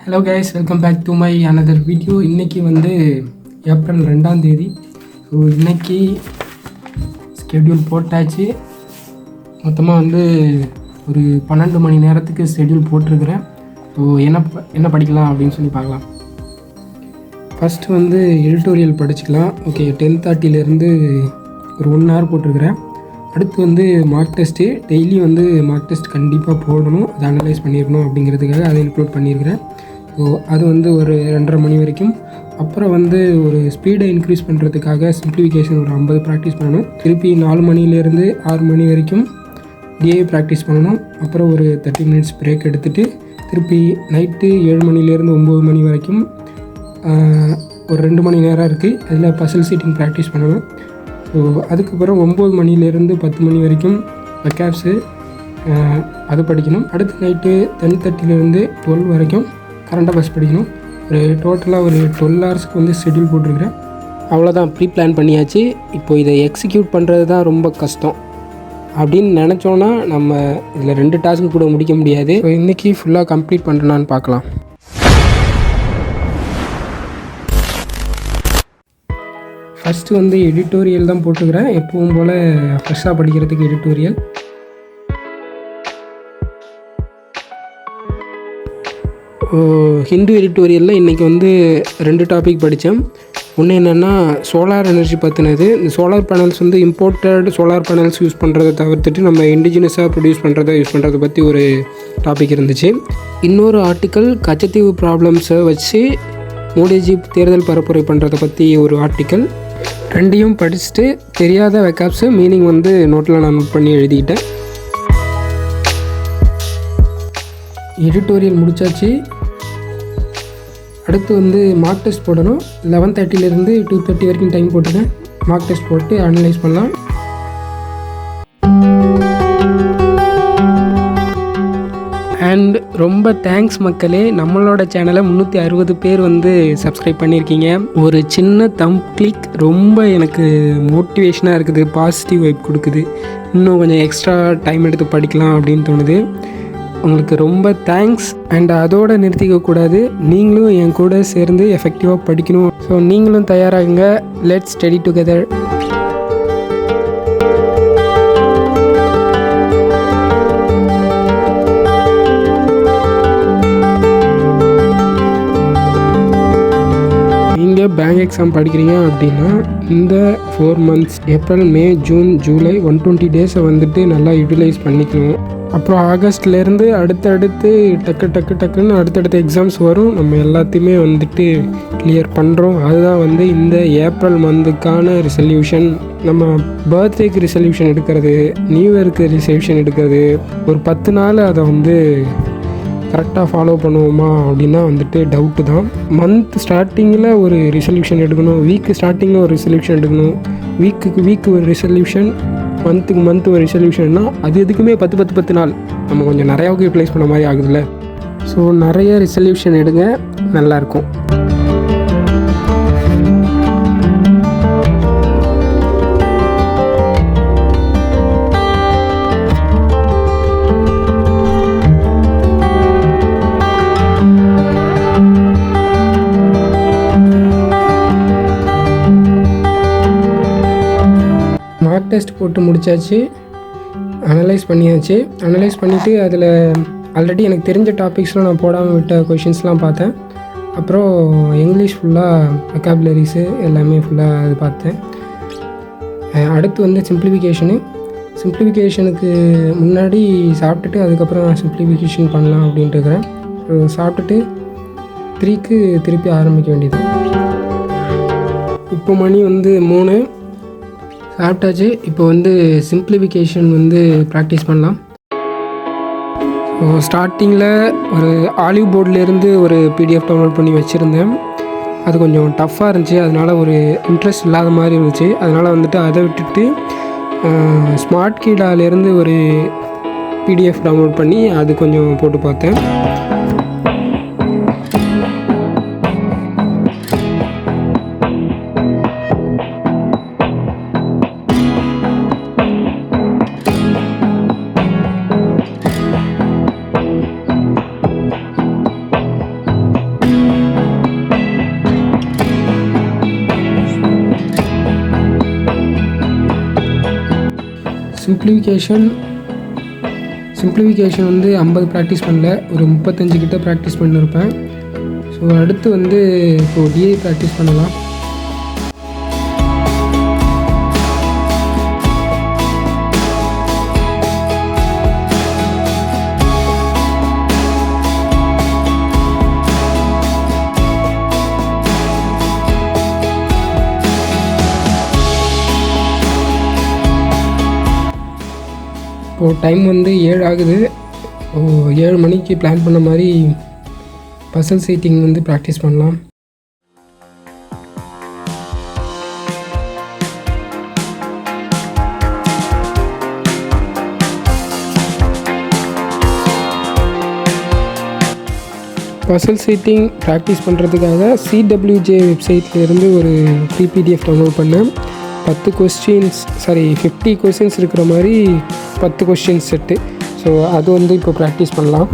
Hello guys, welcome back to my another video. இன்றைக்கி வந்து April 2ஆம் தேதி. ஸோ இன்றைக்கி ஸ்கெட்யூல் போட்டாச்சு. மொத்தமாக வந்து ஒரு 12 மணி நேரத்துக்கு ஸ்கெட்யூல் போட்டிருக்கிறேன். ஸோ என்ன படிக்கலாம் அப்படின்னு சொல்லி பார்க்கலாம். ஃபஸ்ட்டு வந்து எடிட்டோரியல் படிச்சுக்கலாம். ஓகே, 10:30 ஒரு 1 hour போட்டிருக்கிறேன். அடுத்து வந்து மார்க் டெஸ்ட்டு. டெய்லி வந்து மார்க் டெஸ்ட் கண்டிப்பாக போடணும், அதை அனலைஸ் பண்ணிடணும் அப்படிங்கிறதுக்காக அதை இன்க்ளூட் பண்ணியிருக்கிறேன். ஸோ அது வந்து ஒரு 2:30 மணி வரைக்கும். அப்புறம் வந்து ஒரு ஸ்பீடை இன்க்ரீஸ் பண்ணுறதுக்காக சிம்பிளிஃபிகேஷன் ஒரு 50 ப்ராக்டிஸ் பண்ணணும். திருப்பி 4 மணிலேருந்து 6 மணி வரைக்கும் டிஏ ப்ராக்டிஸ் பண்ணணும். அப்புறம் ஒரு 30 minutes பிரேக் எடுத்துகிட்டு திருப்பி நைட்டு 7 மணிலேருந்து 9 மணி வரைக்கும் ஒரு 2 மணி நேரம் இருக்குது. அதில் பசில் சீட்டிங் ப்ராக்டிஸ் பண்ணணும். ஸோ அதுக்கப்புறம் 9 மணிலேருந்து 10 மணி வரைக்கும் வெக்காப்ஸு அது படிக்கணும். அடுத்து நைட்டு 10:30 12 வரைக்கும் கரண்ட் அஃபேர்ஸ் படிக்கணும். ஒரு டோட்டலாக ஒரு 12 ஹவர்ஸ்க்கு வந்து ஷெட்யூல் போட்டிருக்கிறேன். அவ்வளோதான், ப்ரீ பிளான் பண்ணியாச்சு. இப்போ இதை எக்ஸிக்யூட் பண்ணுறது தான் ரொம்ப கஷ்டம் அப்படின்னு நினச்சோன்னா நம்ம இதில் 2 டாஸ்க்கு கூட முடிக்க முடியாது. ஸோ இன்றைக்கி ஃபுல்லாக கம்ப்ளீட் பண்ணுறேன்னான்னு பார்க்கலாம். ஃபஸ்ட்டு வந்து எடிட்டோரியல் தான் போட்டுக்கிறேன். எப்பவும் போல் ஃப்ரெஷ்ஷாக படிக்கிறதுக்கு எடிட்டோரியல். ஹிந்து எடிட்டோரியலில் இன்றைக்கி வந்து 2 டாபிக் படித்தேன். ஒன்று என்னென்னா சோலார் எனர்ஜி பற்றினது. இந்த சோலார் பேனல்ஸ் வந்து இம்போர்ட்டட் சோலார் பேனல்ஸ் யூஸ் பண்ணுறதை தவிர்த்துட்டு நம்ம இண்டிஜினஸாக ப்ரொடியூஸ் பண்ணுறதை பற்றி ஒரு டாபிக் இருந்துச்சு. இன்னொரு ஆர்டிக்கல் கச்சத்தீவு ப்ராப்ளம்ஸை வச்சு மோடிஜி தேர்தல் பரப்புரை பண்ணுறதை பற்றி ஒரு ஆர்டிக்கல். 2யும் படிச்சுட்டு தெரியாத வெக்காப்ஸு மீனிங் வந்து நோட்டில் நான் நோட் பண்ணி எழுதிக்கிட்டேன். எடிட்டோரியல் முடித்தாச்சு. அடுத்து வந்து மார்க் டெஸ்ட் போடணும். 11:30 2:30 வரைக்கும் டைம் போட்டுருக்கேன். மார்க் டெஸ்ட் போட்டு அனலைஸ் பண்ணலாம். அண்ட் ரொம்ப தேங்க்ஸ் மக்களே, நம்மளோட சேனலை 360 பேர் வந்து சப்ஸ்கிரைப் பண்ணியிருக்கீங்க. ஒரு சின்ன தம்ப் கிளிக் ரொம்ப எனக்கு மோட்டிவேஷனாக இருக்குது, பாசிட்டிவ் வைப் கொடுக்குது. இன்னும் கொஞ்சம் எக்ஸ்ட்ரா டைம் எடுத்து படிக்கலாம் அப்படின்னு தோணுது. உங்களுக்கு ரொம்ப தேங்க்ஸ். அண்ட் அதோடு நிறுத்திக்கக்கூடாது, நீங்களும் என் கூட சேர்ந்து எஃபெக்டிவாக படிக்கணும். ஸோ நீங்களும் தயாராகுங்க. Let's study together. நீங்கள் பேங்க் எக்ஸாம் படிக்கிறீங்க அப்படின்னா இந்த 4 months April, May, June, July 120 days வந்துட்டு நல்லா யூட்டிலைஸ் பண்ணிக்கணும். அப்புறம் ஆகஸ்ட்லேருந்து அடுத்தடுத்து டக்குன்னு அடுத்தடுத்த எக்ஸாம்ஸ் வரும். நம்ம எல்லாத்தையுமே வந்துட்டு கிளியர் பண்ணுறோம். அதுதான் வந்து இந்த ஏப்ரல் மந்த்துக்கான ரிசல்யூஷன். நம்ம பர்த்டேக்கு ரிசல்யூஷன் எடுக்கிறது, நியூ இயருக்கு ரிசல்யூஷன் எடுக்கிறது, ஒரு 10 நாள் அதை வந்து கரெக்டாக ஃபாலோ பண்ணுவோமா அப்படின்னா வந்துட்டு டவுட்டு தான். மந்த் ஸ்டார்டிங்கில் ஒரு ரிசல்யூஷன் எடுக்கணும், வீக்கு ஸ்டார்டிங்கில் ஒரு ரிசல்யூஷன் எடுக்கணும், வீக்கு ஒரு ரிசல்யூஷன், மந்த்துக்கு ஒரு ரிசல்யூஷன்னா அது எதுக்குமே 10 நாள் நம்ம கொஞ்சம் நிறையாவுக்கு யூட்டிலைஸ் பண்ண மாதிரி ஆகுதுல்ல. ஸோ நிறைய ரிசல்யூஷன் எடுங்க, நல்லாயிருக்கும். மார்க் டெஸ்ட் போட்டு முடித்தாச்சு, அனலைஸ் பண்ணியாச்சு. அனலைஸ் பண்ணிவிட்டு அதில் ஆல்ரெடி எனக்கு தெரிஞ்ச டாபிக்ஸ்லாம் நான் போடாமல் விட்ட கொஷின்ஸ்லாம் பார்த்தேன். அப்புறம் இங்கிலீஷ் ஃபுல்லாக வெக்காபுலரிஸு எல்லாமே ஃபுல்லாக அது பார்த்தேன். அடுத்து வந்து சிம்பிளிஃபிகேஷனுக்கு முன்னாடி சாப்பிட்டுட்டு அதுக்கப்புறம் நான் சிம்பிளிஃபிகேஷன் பண்ணலாம் அப்படின்ட்டு இருக்கிறேன். சாப்பிட்டுட்டு 3க்கு திருப்பி ஆரம்பிக்க வேண்டியது. இப்போ மணி வந்து 3 சாப்பிட்டாச்சு. இப்போ வந்து சிம்பிளிஃபிகேஷன் வந்து ப்ராக்டிஸ் பண்ணலாம். ஸ்டார்டிங்கில் ஒரு ஆலிவ் போர்ட்லேருந்து ஒரு பிடிஎஃப் டவுன்லோட் பண்ணி வச்சுருந்தேன். அது கொஞ்சம் டஃப்பாக இருந்துச்சு, அதனால் ஒரு இன்ட்ரெஸ்ட் இல்லாத மாதிரி இருந்துச்சு. அதனால் வந்துட்டு அதை விட்டுட்டு ஸ்மார்ட் கீடாலேருந்து ஒரு பிடிஎஃப் டவுன்லோட் பண்ணி அது கொஞ்சம் போட்டு பார்த்தேன். சிம்பிளிஃபிகேஷன் வந்து 50 ப்ராக்டிஸ் பண்ணல, ஒரு 35 கிட்ட ப்ராக்டிஸ் பண்ணியிருப்பேன். ஸோ அடுத்து வந்து இப்போது டிஐ ப்ராக்டிஸ் பண்ணலாம். இப்போது டைம் வந்து 7 ஆகுது. 7 மணிக்கு பிளான் பண்ண மாதிரி பசல் சீட்டிங் வந்து ப்ராக்டிஸ் பண்ணலாம். பசல் சீட்டிங் ப்ராக்டிஸ் பண்ணுறதுக்காக CWJ வெப்சைட்லேருந்து ஒரு பிபிடிஎஃப் டவுன்லோட் பண்ணேன். 50 கொஸ்டின்ஸ் இருக்கிற மாதிரி 10 கொஸ்டின்ஸ் செட்டு. ஸோ அது வந்து இப்போ ப்ராக்டிஸ் பண்ணலாம்.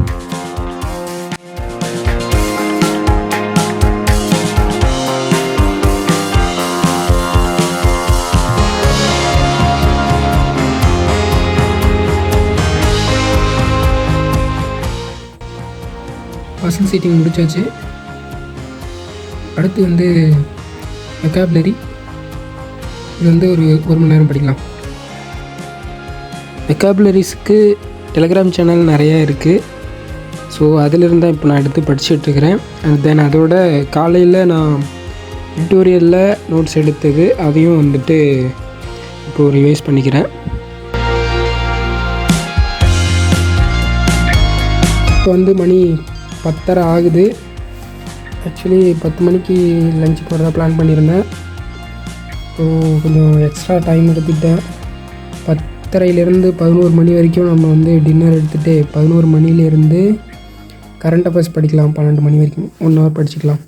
பசல் சீட்டிங் முடிச்சாச்சு. அடுத்து வந்து வெக்காபுலரி. இது வந்து ஒரு மணி நேரம் படிக்கலாம். வெக்காபுலரிஸ்க்கு டெலிகிராம் சேனல் நிறையா இருக்குது. ஸோ அதிலிருந்து தான் இப்போ நான் எடுத்து படிச்சுட்ருக்கிறேன். அண்ட் தென் அதோட காலையில் நான் டியூட்டோரியலில் நோட்ஸ் எடுத்தது அதையும் வந்துட்டு இப்போது ரிவைஸ் பண்ணிக்கிறேன். இப்போ வந்து மணி 10:30 ஆகுது. ஆக்சுவலி 10 மணிக்கு லஞ்ச் போகிறதா பிளான் பண்ணியிருந்தேன். ஸோ கொஞ்சம் எக்ஸ்ட்ரா டைம் எடுத்துக்கிட்டேன். 10:30 11 மணி வரைக்கும் நம்ம வந்து டின்னர் எடுத்துகிட்டு 11 மணிலேருந்து கரண்ட் அஃபேர்ஸ் படிக்கலாம். 12 மணி வரைக்கும் 1 ஹவர் படிச்சுக்கலாம்.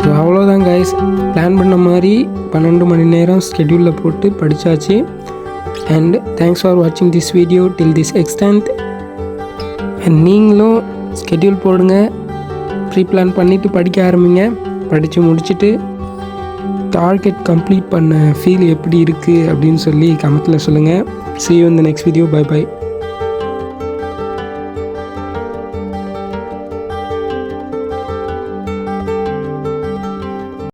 ஸோ அவ்வளோதான் கைஸ், பிளான் பண்ண மாதிரி 12 மணி நேரம் ஸ்கெட்யூலில் போட்டு படித்தாச்சு. அண்ட் தேங்க்ஸ் ஃபார் வாட்சிங் this video till this extent. And நீங்களும் ஸ்கெட்யூல் போடுங்க, ப்ரீ பிளான் பண்ணிவிட்டு படிக்க ஆரம்பிங்க. படித்து முடிச்சுட்டு டார்கெட் கம்ப்ளீட் பண்ண ஃபீல் எப்படி இருக்குது அப்படின்னு சொல்லி கமெண்ட்டில் சொல்லுங்கள். See you in the next video. Bye bye.